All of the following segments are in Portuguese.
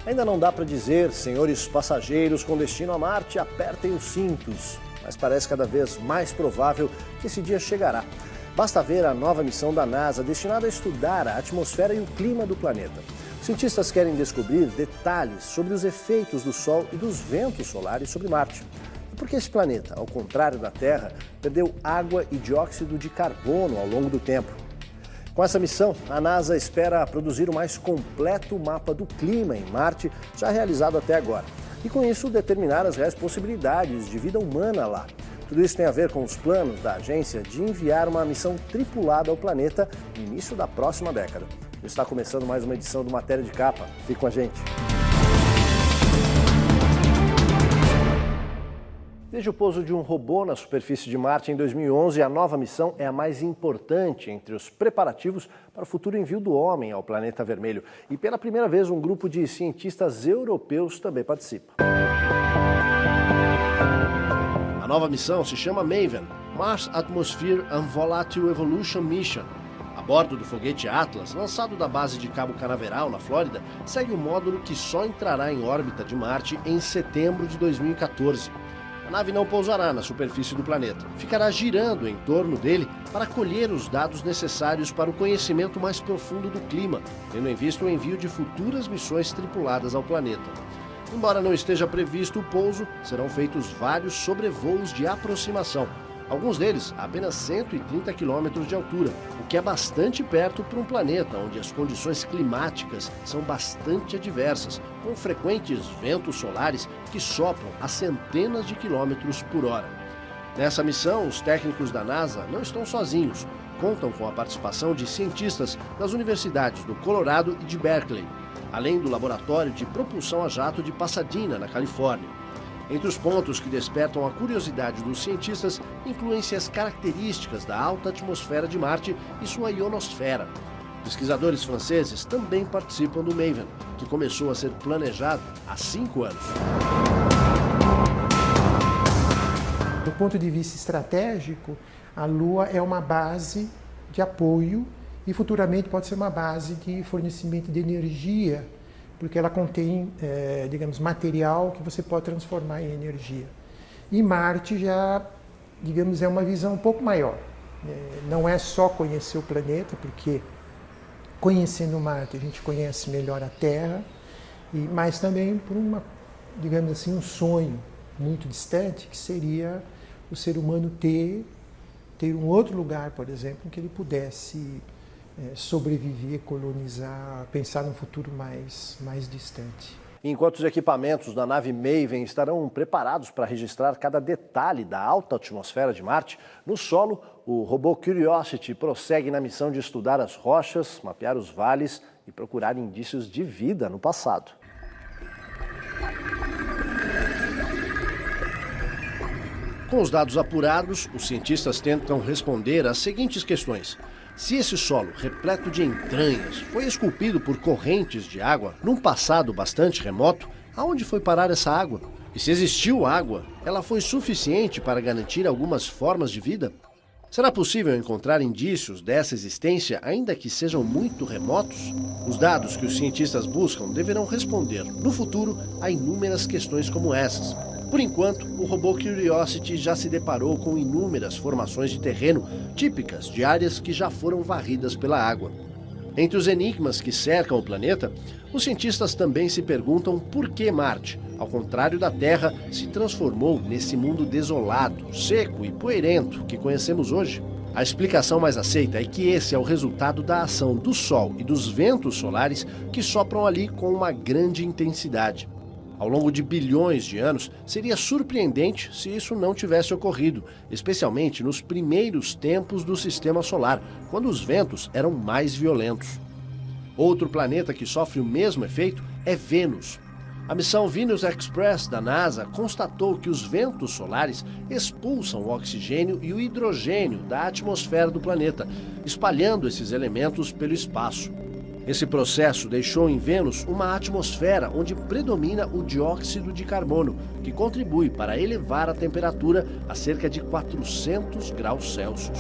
Ainda não dá para dizer, senhores passageiros com destino a Marte, apertem os cintos. Mas parece cada vez mais provável que esse dia chegará. Basta ver a nova missão da NASA destinada a estudar a atmosfera e o clima do planeta. Os cientistas querem descobrir detalhes sobre os efeitos do Sol e dos ventos solares sobre Marte. E por que esse planeta, ao contrário da Terra, perdeu água e dióxido de carbono ao longo do tempo? Com essa missão, a NASA espera produzir o mais completo mapa do clima em Marte já realizado até agora. E com isso, determinar as reais possibilidades de vida humana lá. Tudo isso tem a ver com os planos da agência de enviar uma missão tripulada ao planeta no início da próxima década. Está começando mais uma edição do Matéria de Capa. Fique com a gente. Desde o pouso de um robô na superfície de Marte em 2011, a nova missão é a mais importante entre os preparativos para o futuro envio do homem ao planeta vermelho. E pela primeira vez, um grupo de cientistas europeus também participa. A nova missão se chama MAVEN, Mars Atmosphere and Volatile Evolution Mission. A bordo do foguete Atlas, lançado da base de Cabo Canaveral, na Flórida, segue um módulo que só entrará em órbita de Marte em setembro de 2014. A nave não pousará na superfície do planeta. Ficará girando em torno dele para colher os dados necessários para o conhecimento mais profundo do clima, tendo em vista o envio de futuras missões tripuladas ao planeta. Embora não esteja previsto o pouso, serão feitos vários sobrevoos de aproximação. Alguns deles a apenas 130 quilômetros de altura, o que é bastante perto para um planeta onde as condições climáticas são bastante adversas, com frequentes ventos solares que sopram a centenas de quilômetros por hora. Nessa missão, os técnicos da NASA não estão sozinhos. Contam com a participação de cientistas das universidades do Colorado e de Berkeley, além do Laboratório de Propulsão a Jato de Pasadena, na Califórnia. Entre os pontos que despertam a curiosidade dos cientistas, incluem-se as características da alta atmosfera de Marte e sua ionosfera. Pesquisadores franceses também participam do MAVEN, que começou a ser planejado há 5 anos. Do ponto de vista estratégico, a Lua é uma base de apoio e futuramente pode ser uma base de fornecimento de energia, porque ela contém, digamos, material que você pode transformar em energia. E Marte já, digamos, é uma visão um pouco maior. Não é só conhecer o planeta, porque conhecendo Marte a gente conhece melhor a Terra, mas também por digamos assim, um sonho muito distante, que seria o ser humano ter um outro lugar, por exemplo, em que ele pudesse sobreviver, colonizar, pensar num futuro mais distante. Enquanto os equipamentos da nave MAVEN estarão preparados para registrar cada detalhe da alta atmosfera de Marte, no solo, o robô Curiosity prossegue na missão de estudar as rochas, mapear os vales e procurar indícios de vida no passado. Com os dados apurados, os cientistas tentam responder às seguintes questões. Se esse solo, repleto de entranhas, foi esculpido por correntes de água num passado bastante remoto, aonde foi parar essa água? E se existiu água, ela foi suficiente para garantir algumas formas de vida? Será possível encontrar indícios dessa existência, ainda que sejam muito remotos? Os dados que os cientistas buscam deverão responder, no futuro, a inúmeras questões como essas. Por enquanto, o robô Curiosity já se deparou com inúmeras formações de terreno típicas de áreas que já foram varridas pela água. Entre os enigmas que cercam o planeta, os cientistas também se perguntam por que Marte, ao contrário da Terra, se transformou nesse mundo desolado, seco e poeirento que conhecemos hoje. A explicação mais aceita é que esse é o resultado da ação do Sol e dos ventos solares que sopram ali com uma grande intensidade. Ao longo de bilhões de anos, seria surpreendente se isso não tivesse ocorrido, especialmente nos primeiros tempos do Sistema Solar, quando os ventos eram mais violentos. Outro planeta que sofre o mesmo efeito é Vênus. A missão Venus Express da NASA constatou que os ventos solares expulsam o oxigênio e o hidrogênio da atmosfera do planeta, espalhando esses elementos pelo espaço. Esse processo deixou em Vênus uma atmosfera onde predomina o dióxido de carbono, que contribui para elevar a temperatura a cerca de 400 graus Celsius.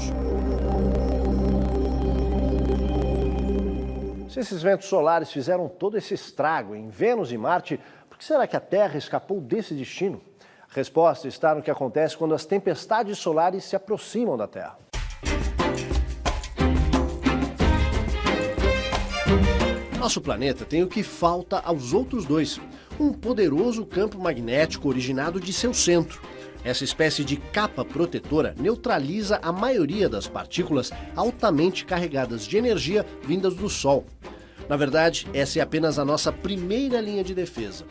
Se esses ventos solares fizeram todo esse estrago em Vênus e Marte, por que será que a Terra escapou desse destino? A resposta está no que acontece quando as tempestades solares se aproximam da Terra. Nosso planeta tem o que falta aos outros dois: um poderoso campo magnético originado de seu centro. Essa espécie de capa protetora neutraliza a maioria das partículas altamente carregadas de energia vindas do Sol. Na verdade, essa é apenas a nossa primeira linha de defesa.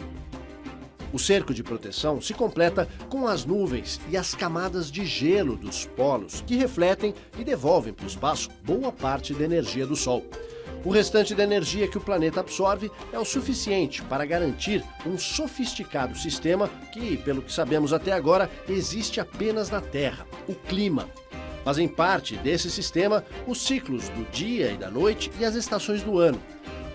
O cerco de proteção se completa com as nuvens e as camadas de gelo dos polos, que refletem e devolvem para o espaço boa parte da energia do Sol. O restante da energia que o planeta absorve é o suficiente para garantir um sofisticado sistema que, pelo que sabemos até agora, existe apenas na Terra: o clima. Fazem parte desse sistema os ciclos do dia e da noite e as estações do ano.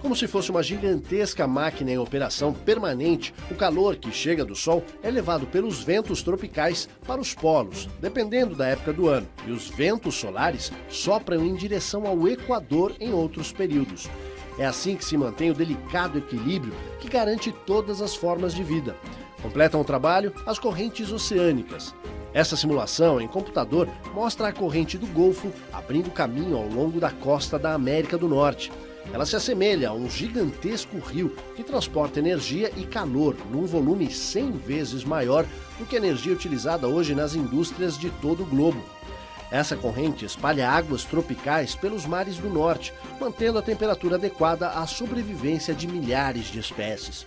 Como se fosse uma gigantesca máquina em operação permanente, o calor que chega do Sol é levado pelos ventos tropicais para os polos, dependendo da época do ano, e os ventos solares sopram em direção ao Equador em outros períodos. É assim que se mantém o delicado equilíbrio que garante todas as formas de vida. Completam o trabalho as correntes oceânicas. Essa simulação em computador mostra a corrente do Golfo abrindo caminho ao longo da costa da América do Norte. Ela se assemelha a um gigantesco rio que transporta energia e calor num volume 100 vezes maior do que a energia utilizada hoje nas indústrias de todo o globo. Essa corrente espalha águas tropicais pelos mares do norte, mantendo a temperatura adequada à sobrevivência de milhares de espécies.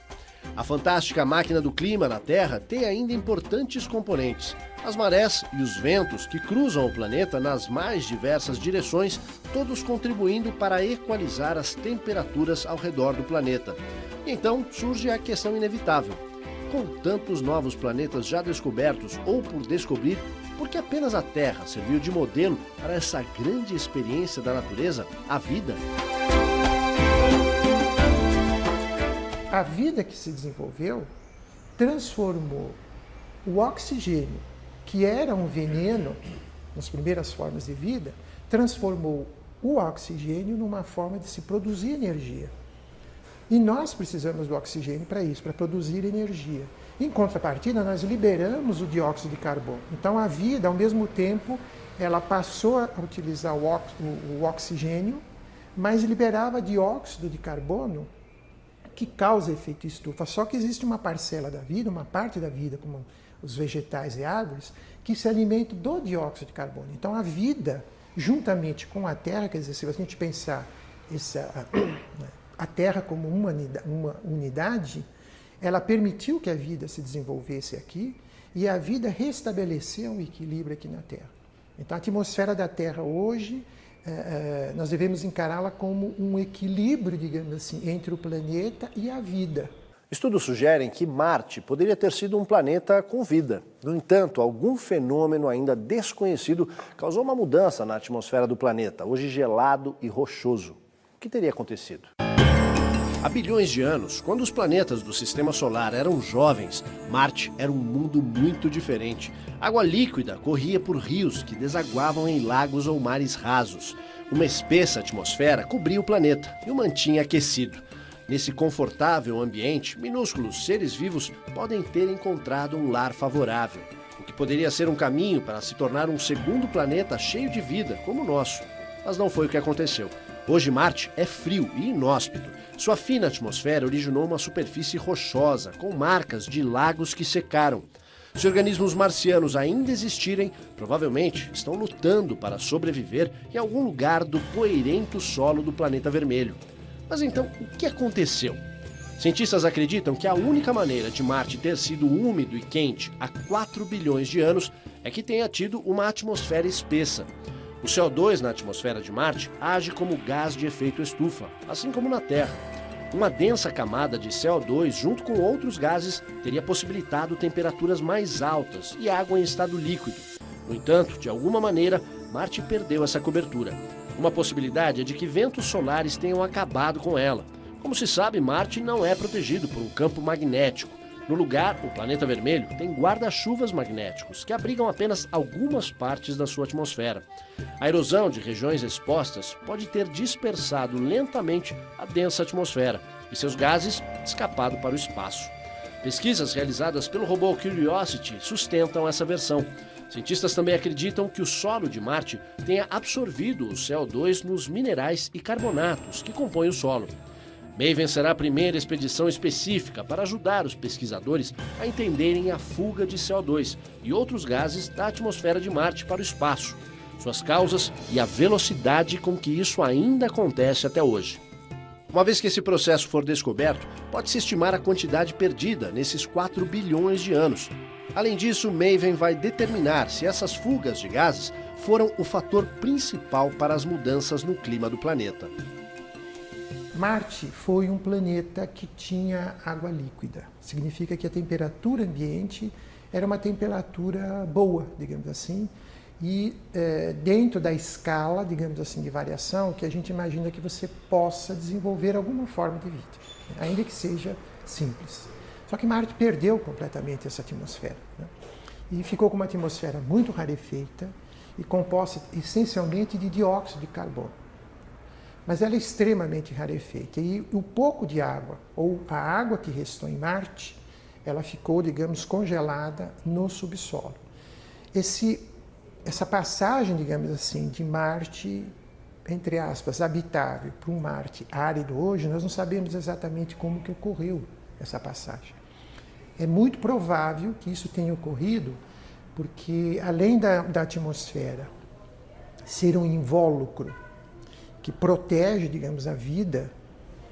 A fantástica máquina do clima na Terra tem ainda importantes componentes: as marés e os ventos que cruzam o planeta nas mais diversas direções, todos contribuindo para equalizar as temperaturas ao redor do planeta. Então surge a questão inevitável: com tantos novos planetas já descobertos ou por descobrir, por que apenas a Terra serviu de modelo para essa grande experiência da natureza, a vida? A vida que se desenvolveu transformou o oxigênio, que era um veneno nas primeiras formas de vida, transformou o oxigênio numa forma de se produzir energia. E nós precisamos do oxigênio para isso, para produzir energia. Em contrapartida, nós liberamos o dióxido de carbono. Então, a vida, ao mesmo tempo, ela passou a utilizar o oxigênio, mas liberava dióxido de carbono, que causa efeito estufa. Só que existe uma parcela da vida, uma parte da vida, como os vegetais e árvores, que se alimentam do dióxido de carbono. Então, a vida, juntamente com a Terra, quer dizer, se a gente pensar a Terra como uma unidade, ela permitiu que a vida se desenvolvesse aqui e a vida restabeleceu um equilíbrio aqui na Terra. Então, a atmosfera da Terra hoje, nós devemos encará-la como um equilíbrio, digamos assim, entre o planeta e a vida. Estudos sugerem que Marte poderia ter sido um planeta com vida. No entanto, algum fenômeno ainda desconhecido causou uma mudança na atmosfera do planeta, hoje gelado e rochoso. O que teria acontecido? Há bilhões de anos, quando os planetas do Sistema Solar eram jovens, Marte era um mundo muito diferente. Água líquida corria por rios que desaguavam em lagos ou mares rasos. Uma espessa atmosfera cobria o planeta e o mantinha aquecido. Nesse confortável ambiente, minúsculos seres vivos podem ter encontrado um lar favorável, o que poderia ser um caminho para se tornar um segundo planeta cheio de vida, como o nosso. Mas não foi o que aconteceu. Hoje Marte é frio e inóspito. Sua fina atmosfera originou uma superfície rochosa, com marcas de lagos que secaram. Se organismos marcianos ainda existirem, provavelmente estão lutando para sobreviver em algum lugar do poeirento solo do planeta vermelho. Mas então, o que aconteceu? Cientistas acreditam que a única maneira de Marte ter sido úmido e quente há 4 bilhões de anos é que tenha tido uma atmosfera espessa. O CO2 na atmosfera de Marte age como gás de efeito estufa, assim como na Terra. Uma densa camada de CO2 junto com outros gases teria possibilitado temperaturas mais altas e água em estado líquido. No entanto, de alguma maneira, Marte perdeu essa cobertura. Uma possibilidade é de que ventos solares tenham acabado com ela. Como se sabe, Marte não é protegido por um campo magnético. No lugar, o planeta vermelho tem guarda-chuvas magnéticos que abrigam apenas algumas partes da sua atmosfera. A erosão de regiões expostas pode ter dispersado lentamente a densa atmosfera e seus gases escapado para o espaço. Pesquisas realizadas pelo robô Curiosity sustentam essa versão. Cientistas também acreditam que o solo de Marte tenha absorvido o CO2 nos minerais e carbonatos que compõem o solo. Maven será a primeira expedição específica para ajudar os pesquisadores a entenderem a fuga de CO2 e outros gases da atmosfera de Marte para o espaço, suas causas e a velocidade com que isso ainda acontece até hoje. Uma vez que esse processo for descoberto, pode-se estimar a quantidade perdida nesses 4 bilhões de anos. Além disso, Maven vai determinar se essas fugas de gases foram o fator principal para as mudanças no clima do planeta. Marte foi um planeta que tinha água líquida. Significa que a temperatura ambiente era uma temperatura boa, digamos assim, e dentro da escala, digamos assim, de variação, que a gente imagina que você possa desenvolver alguma forma de vida, ainda que seja simples. Só que Marte perdeu completamente essa atmosfera, né? E ficou com uma atmosfera muito rarefeita e composta essencialmente de dióxido de carbono. Mas ela é extremamente rarefeita e o pouco de água, ou a água que restou em Marte, ela ficou, digamos, congelada no subsolo. Essa passagem, digamos assim, de Marte, entre aspas, habitável para um Marte árido hoje, nós não sabemos exatamente como que ocorreu essa passagem. É muito provável que isso tenha ocorrido porque, além da atmosfera ser um invólucro que protege, digamos, a vida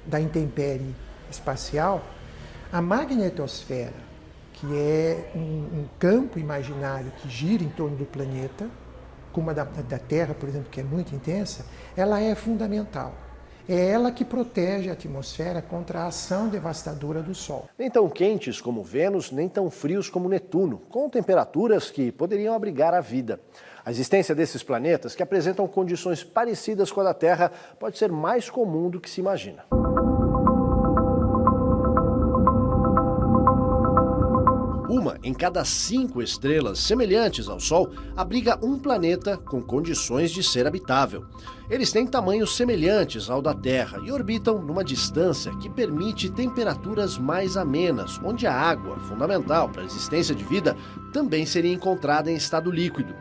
da intempérie espacial, a magnetosfera, que é um campo imaginário que gira em torno do planeta, como a da Terra, por exemplo, que é muito intensa, ela é fundamental. É ela que protege a atmosfera contra a ação devastadora do Sol. Nem tão quentes como Vênus, nem tão frios como Netuno, com temperaturas que poderiam abrigar a vida. A existência desses planetas, que apresentam condições parecidas com a da Terra, pode ser mais comum do que se imagina. Uma em cada 5 estrelas semelhantes ao Sol abriga um planeta com condições de ser habitável. Eles têm tamanhos semelhantes ao da Terra e orbitam numa distância que permite temperaturas mais amenas, onde a água, fundamental para a existência de vida, também seria encontrada em estado líquido.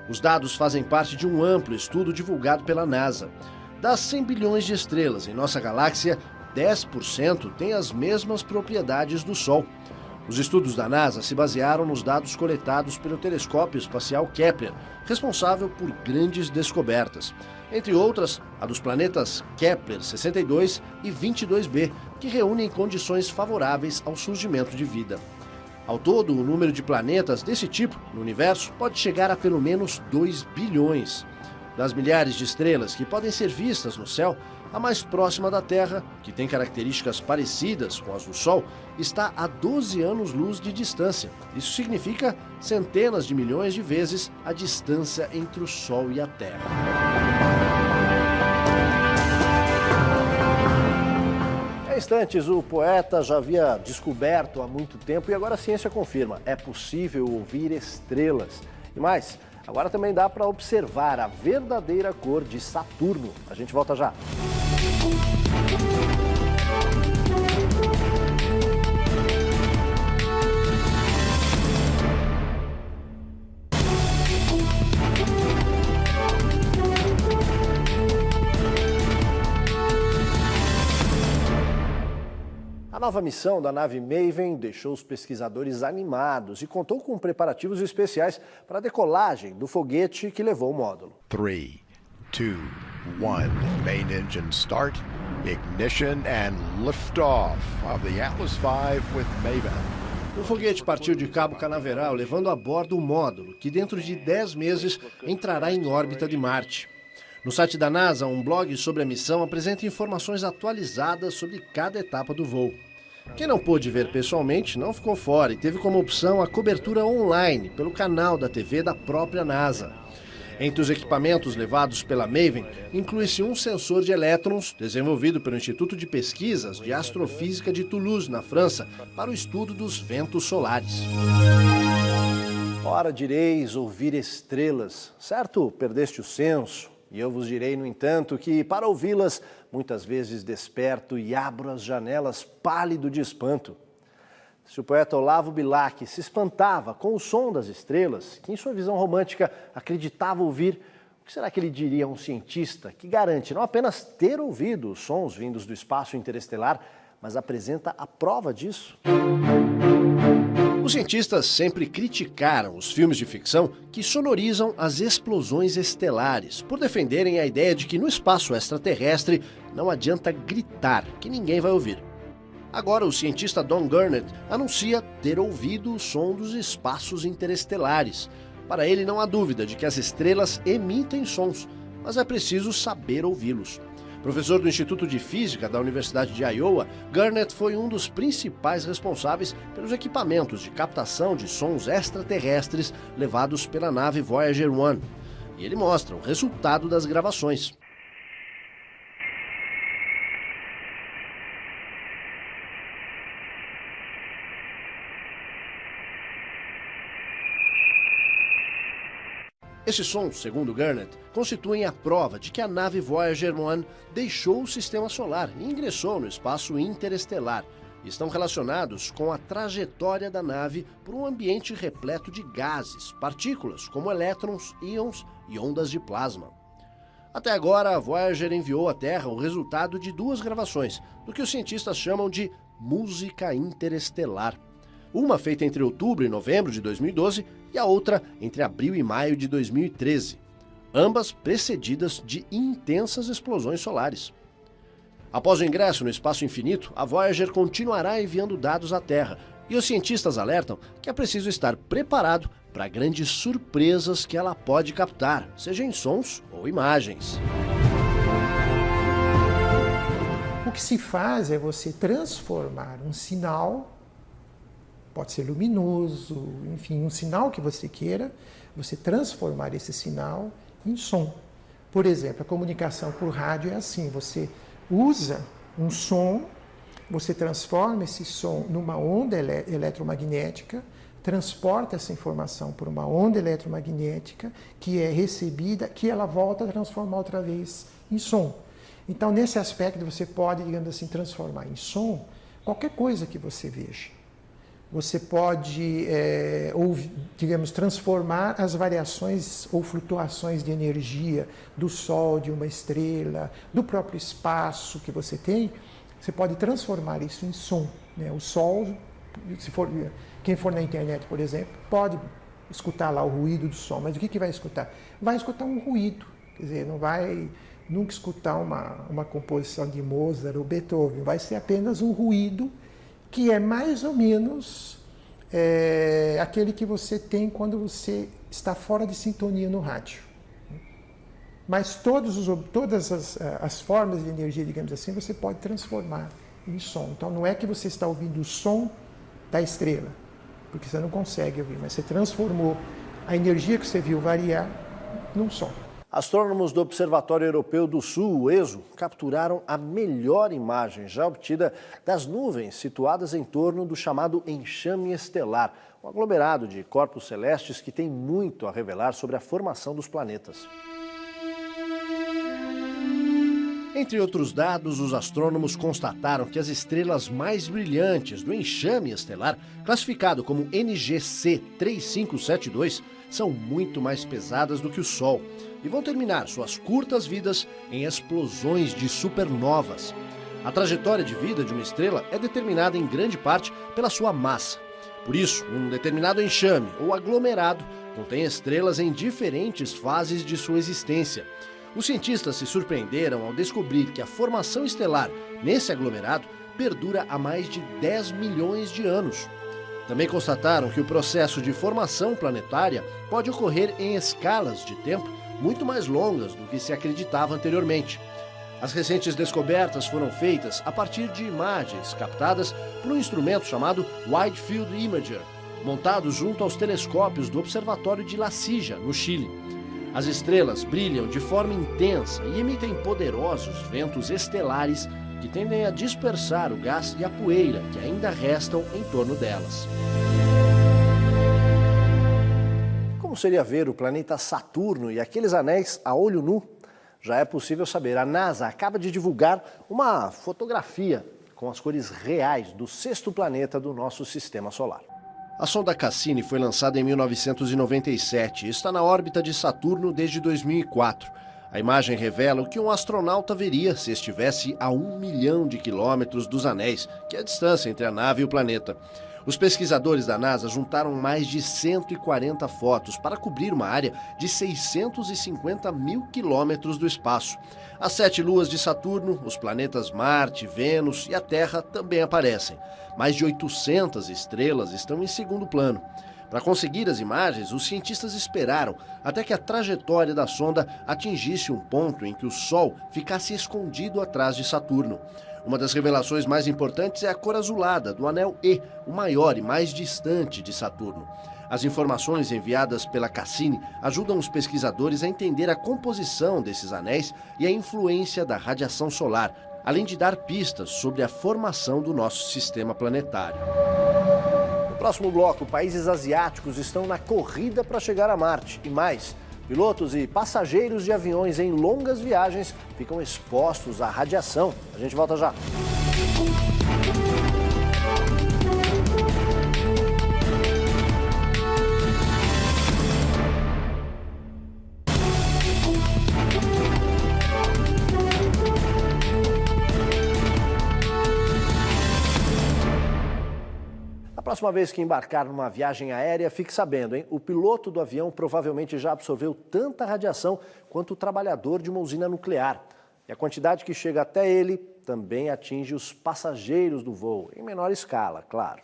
Os dados fazem parte de um amplo estudo divulgado pela NASA. Das 100 bilhões de estrelas em nossa galáxia, 10% têm as mesmas propriedades do Sol. Os estudos da NASA se basearam nos dados coletados pelo telescópio espacial Kepler, responsável por grandes descobertas. Entre outras, a dos planetas Kepler 62 e 22b, que reúnem condições favoráveis ao surgimento de vida. Ao todo, o número de planetas desse tipo no universo pode chegar a pelo menos 2 bilhões. Das milhares de estrelas que podem ser vistas no céu, a mais próxima da Terra, que tem características parecidas com as do Sol, está a 12 anos-luz de distância. Isso significa centenas de milhões de vezes a distância entre o Sol e a Terra. Há instantes, o poeta já havia descoberto há muito tempo e agora a ciência confirma. É possível ouvir estrelas. E mais, agora também dá para observar a verdadeira cor de Saturno. A gente volta já. A nova missão da nave Maven deixou os pesquisadores animados e contou com preparativos especiais para a decolagem do foguete que levou o módulo. 3, 2, 1, main engine start, ignition and liftoff of the Atlas V with Maven. O foguete partiu de Cabo Canaveral levando a bordo o módulo, que dentro de 10 meses entrará em órbita de Marte. No site da NASA, um blog sobre a missão apresenta informações atualizadas sobre cada etapa do voo. Quem não pôde ver pessoalmente não ficou fora e teve como opção a cobertura online pelo canal da TV da própria NASA. Entre os equipamentos levados pela Maven, inclui-se um sensor de elétrons desenvolvido pelo Instituto de Pesquisas de Astrofísica de Toulouse, na França, para o estudo dos ventos solares. Ora direis ouvir estrelas, certo? Perdeste o senso. E eu vos direi, no entanto, que para ouvi-las, muitas vezes desperto e abro as janelas pálido de espanto. Se o poeta Olavo Bilac se espantava com o som das estrelas, que em sua visão romântica acreditava ouvir, o que será que ele diria a um cientista que garante não apenas ter ouvido os sons vindos do espaço interestelar, mas apresenta a prova disso? Os cientistas sempre criticaram os filmes de ficção que sonorizam as explosões estelares, por defenderem a ideia de que no espaço extraterrestre não adianta gritar, que ninguém vai ouvir. Agora, o cientista Don Gurnett anuncia ter ouvido o som dos espaços interestelares. Para ele, não há dúvida de que as estrelas emitem sons, mas é preciso saber ouvi-los. Professor do Instituto de Física da Universidade de Iowa, Gurnett foi um dos principais responsáveis pelos equipamentos de captação de sons extraterrestres levados pela nave Voyager 1. E ele mostra o resultado das gravações. Esses sons, segundo Gurnett, constituem a prova de que a nave Voyager 1 deixou o sistema solar e ingressou no espaço interestelar. E estão relacionados com a trajetória da nave por um ambiente repleto de gases, partículas como elétrons, íons e ondas de plasma. Até agora, a Voyager enviou à Terra o resultado de 2 gravações, do que os cientistas chamam de música interestelar. Uma feita entre outubro e novembro de 2012 e a outra entre abril e maio de 2013. Ambas precedidas de intensas explosões solares. Após o ingresso no espaço infinito, a Voyager continuará enviando dados à Terra e os cientistas alertam que é preciso estar preparado para grandes surpresas que ela pode captar, seja em sons ou imagens. O que se faz é você transformar um sinal, pode ser luminoso, enfim, um sinal que você queira, você transformar esse sinal em som. Por exemplo, a comunicação por rádio é assim, você usa um som, você transforma esse som numa onda eletromagnética, transporta essa informação por uma onda eletromagnética que é recebida, que ela volta a transformar outra vez em som. Então, nesse aspecto, você pode, digamos assim, transformar em som qualquer coisa que você veja. Você pode, digamos, transformar as variações ou flutuações de energia do Sol, de uma estrela, do próprio espaço que você tem, você pode transformar isso em som, né? O Sol, quem for na internet, por exemplo, pode escutar lá o ruído do som, mas o que vai escutar? Vai escutar um ruído, quer dizer, não vai nunca escutar uma composição de Mozart ou Beethoven, vai ser apenas um ruído que é mais ou menos aquele que você tem quando você está fora de sintonia no rádio. Mas todas as formas de energia, digamos assim, você pode transformar em som. Então não é que você está ouvindo o som da estrela, porque você não consegue ouvir, mas você transformou a energia que você viu variar num som. Astrônomos do Observatório Europeu do Sul, o ESO, capturaram a melhor imagem já obtida das nuvens situadas em torno do chamado enxame estelar, um aglomerado de corpos celestes que tem muito a revelar sobre a formação dos planetas. Entre outros dados, os astrônomos constataram que as estrelas mais brilhantes do enxame estelar, classificado como NGC 3572, são muito mais pesadas do que o Sol e vão terminar suas curtas vidas em explosões de supernovas. A trajetória de vida de uma estrela é determinada em grande parte pela sua massa. Por isso, um determinado enxame ou aglomerado contém estrelas em diferentes fases de sua existência. Os cientistas se surpreenderam ao descobrir que a formação estelar nesse aglomerado perdura há mais de 10 milhões de anos. Também constataram que o processo de formação planetária pode ocorrer em escalas de tempo muito mais longas do que se acreditava anteriormente. As recentes descobertas foram feitas a partir de imagens captadas por um instrumento chamado Wide Field Imager, montado junto aos telescópios do Observatório de La Silla, no Chile. As estrelas brilham de forma intensa e emitem poderosos ventos estelares que tendem a dispersar o gás e a poeira que ainda restam em torno delas. Como seria ver o planeta Saturno e aqueles anéis a olho nu? Já é possível saber. A NASA acaba de divulgar uma fotografia com as cores reais do sexto planeta do nosso sistema solar. A sonda Cassini foi lançada em 1997 e está na órbita de Saturno desde 2004. A imagem revela o que um astronauta veria se estivesse a 1 milhão de quilômetros dos anéis, que é a distância entre a nave e o planeta. Os pesquisadores da NASA juntaram mais de 140 fotos para cobrir uma área de 650 mil quilômetros do espaço. As 7 luas de Saturno, os planetas Marte, Vênus e a Terra também aparecem. Mais de 800 estrelas estão em segundo plano. Para conseguir as imagens, os cientistas esperaram até que a trajetória da sonda atingisse um ponto em que o Sol ficasse escondido atrás de Saturno. Uma das revelações mais importantes é a cor azulada do anel E, o maior e mais distante de Saturno. As informações enviadas pela Cassini ajudam os pesquisadores a entender a composição desses anéis e a influência da radiação solar, além de dar pistas sobre a formação do nosso sistema planetário. No próximo bloco, países asiáticos estão na corrida para chegar a Marte e mais. Pilotos e passageiros de aviões em longas viagens ficam expostos à radiação. A gente volta já. A próxima vez que embarcar numa viagem aérea, fique sabendo, hein? O piloto do avião provavelmente já absorveu tanta radiação quanto o trabalhador de uma usina nuclear. E a quantidade que chega até ele também atinge os passageiros do voo, em menor escala, claro.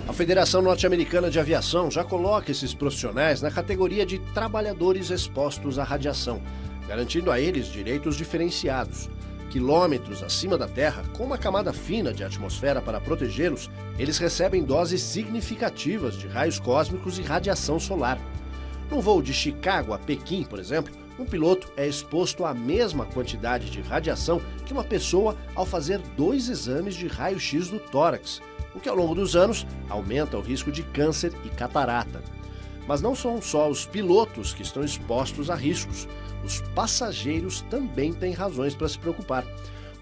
A Federação Norte-Americana de Aviação já coloca esses profissionais na categoria de trabalhadores expostos à radiação, garantindo a eles direitos diferenciados. Quilômetros acima da Terra, com uma camada fina de atmosfera para protegê-los, eles recebem doses significativas de raios cósmicos e radiação solar. No voo de Chicago a Pequim, por exemplo, um piloto é exposto à mesma quantidade de radiação que uma pessoa ao fazer 2 exames de raio-x do tórax, o que ao longo dos anos aumenta o risco de câncer e catarata. Mas não são só os pilotos que estão expostos a riscos, os passageiros também têm razões para se preocupar.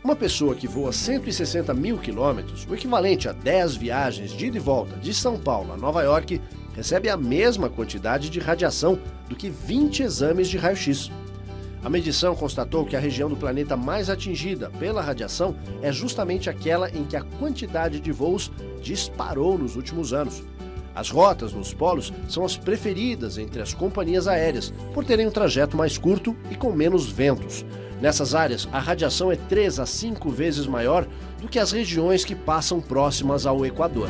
Uma pessoa que voa 160 mil quilômetros, o equivalente a 10 viagens de ida e volta de São Paulo a Nova York, recebe a mesma quantidade de radiação do que 20 exames de raio-x. A medição constatou que a região do planeta mais atingida pela radiação é justamente aquela em que a quantidade de voos disparou nos últimos anos. As rotas nos polos são as preferidas entre as companhias aéreas, por terem um trajeto mais curto e com menos ventos. Nessas áreas, a radiação é 3 a 5 vezes maior do que as regiões que passam próximas ao Equador.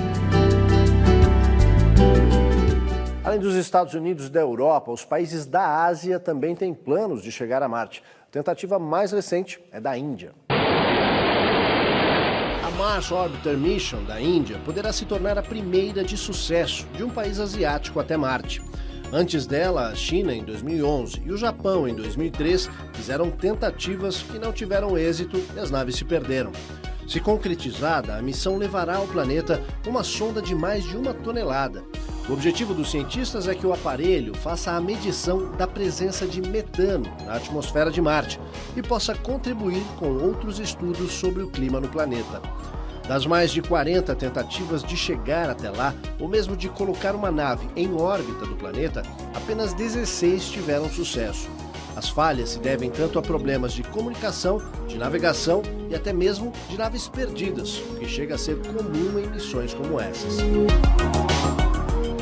Além dos Estados Unidos e da Europa, os países da Ásia também têm planos de chegar a Marte. A tentativa mais recente é da Índia. A Mars Orbiter Mission da Índia poderá se tornar a primeira de sucesso de um país asiático até Marte. Antes dela, a China em 2011 e o Japão em 2003 fizeram tentativas que não tiveram êxito e as naves se perderam. Se concretizada, a missão levará ao planeta uma sonda de mais de 1 tonelada. O objetivo dos cientistas é que o aparelho faça a medição da presença de metano na atmosfera de Marte e possa contribuir com outros estudos sobre o clima no planeta. Das mais de 40 tentativas de chegar até lá, ou mesmo de colocar uma nave em órbita do planeta, apenas 16 tiveram sucesso. As falhas se devem tanto a problemas de comunicação, de navegação e até mesmo de naves perdidas, o que chega a ser comum em missões como essas.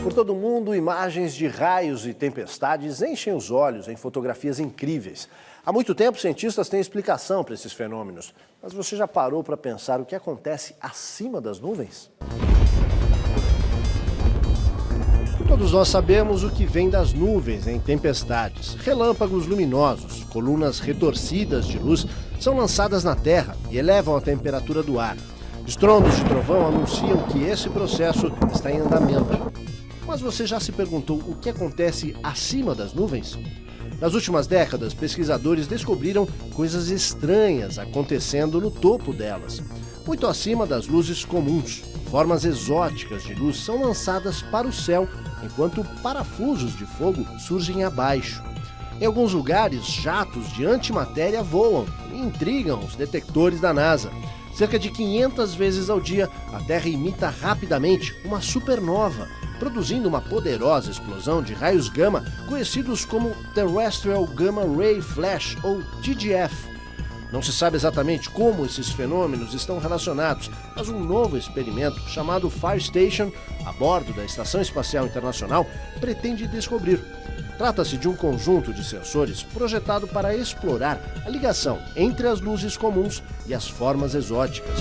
Por todo o mundo, imagens de raios e tempestades enchem os olhos em fotografias incríveis. Há muito tempo, cientistas têm explicação para esses fenômenos. Mas você já parou para pensar o que acontece acima das nuvens? Todos nós sabemos o que vem das nuvens em tempestades. Relâmpagos luminosos, colunas retorcidas de luz são lançadas na Terra e elevam a temperatura do ar. Estrondos de trovão anunciam que esse processo está em andamento. Mas você já se perguntou o que acontece acima das nuvens? Nas últimas décadas, pesquisadores descobriram coisas estranhas acontecendo no topo delas. Muito acima das luzes comuns, formas exóticas de luz são lançadas para o céu, enquanto parafusos de fogo surgem abaixo. Em alguns lugares, jatos de antimatéria voam e intrigam os detectores da NASA. Cerca de 500 vezes ao dia, a Terra imita rapidamente uma supernova, produzindo uma poderosa explosão de raios gama, conhecidos como Terrestrial Gamma Ray Flash, ou TGF. Não se sabe exatamente como esses fenômenos estão relacionados, mas um novo experimento chamado Fire Station, a bordo da Estação Espacial Internacional, pretende descobrir. Trata-se de um conjunto de sensores projetado para explorar a ligação entre as luzes comuns e as formas exóticas.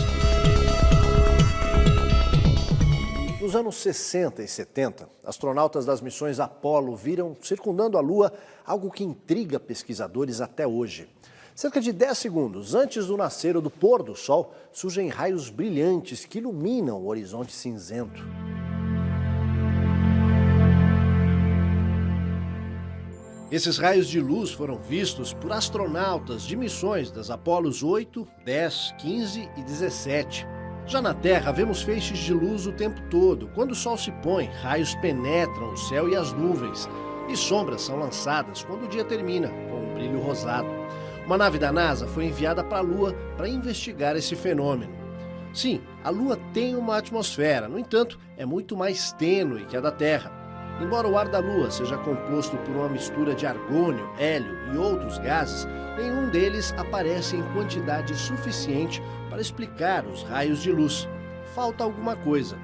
Nos anos 60 e 70, astronautas das missões Apollo viram circundando a Lua algo que intriga pesquisadores até hoje. Cerca de 10 segundos antes do nascer ou do pôr do Sol, surgem raios brilhantes que iluminam o horizonte cinzento. Esses raios de luz foram vistos por astronautas de missões das Apolos 8, 10, 15 e 17. Já na Terra, vemos feixes de luz o tempo todo. Quando o Sol se põe, raios penetram o céu e as nuvens. E sombras são lançadas quando o dia termina, com um brilho rosado. Uma nave da NASA foi enviada para a Lua para investigar esse fenômeno. Sim, a Lua tem uma atmosfera, no entanto, é muito mais tênue que a da Terra. Embora o ar da Lua seja composto por uma mistura de argônio, hélio e outros gases, nenhum deles aparece em quantidade suficiente para explicar os raios de luz. Falta alguma coisa.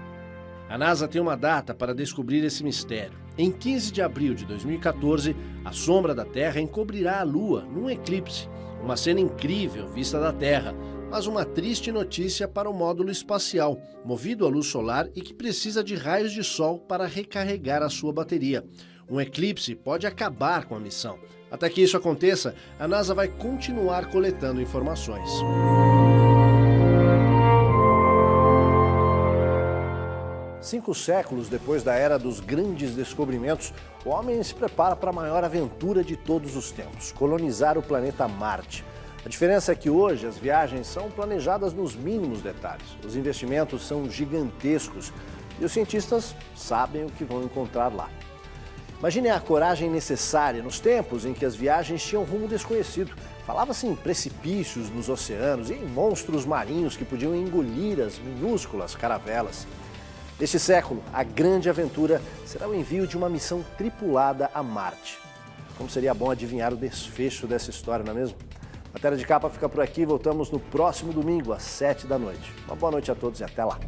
A NASA tem uma data para descobrir esse mistério. Em 15 de abril de 2014, a sombra da Terra encobrirá a Lua num eclipse. Uma cena incrível vista da Terra, mas uma triste notícia para o módulo espacial, movido à luz solar e que precisa de raios de sol para recarregar a sua bateria. Um eclipse pode acabar com a missão. Até que isso aconteça, a NASA vai continuar coletando informações. Cinco séculos depois da era dos grandes descobrimentos, o homem se prepara para a maior aventura de todos os tempos: colonizar o planeta Marte. A diferença é que hoje as viagens são planejadas nos mínimos detalhes. Os investimentos são gigantescos e os cientistas sabem o que vão encontrar lá. Imagine a coragem necessária nos tempos em que as viagens tinham rumo desconhecido. Falava-se em precipícios nos oceanos e em monstros marinhos que podiam engolir as minúsculas caravelas. Neste século, a grande aventura será o envio de uma missão tripulada a Marte. Como seria bom adivinhar o desfecho dessa história, não é mesmo? Matéria de Capa fica por aqui, voltamos no próximo domingo, às 7 da noite. Uma boa noite a todos e até lá.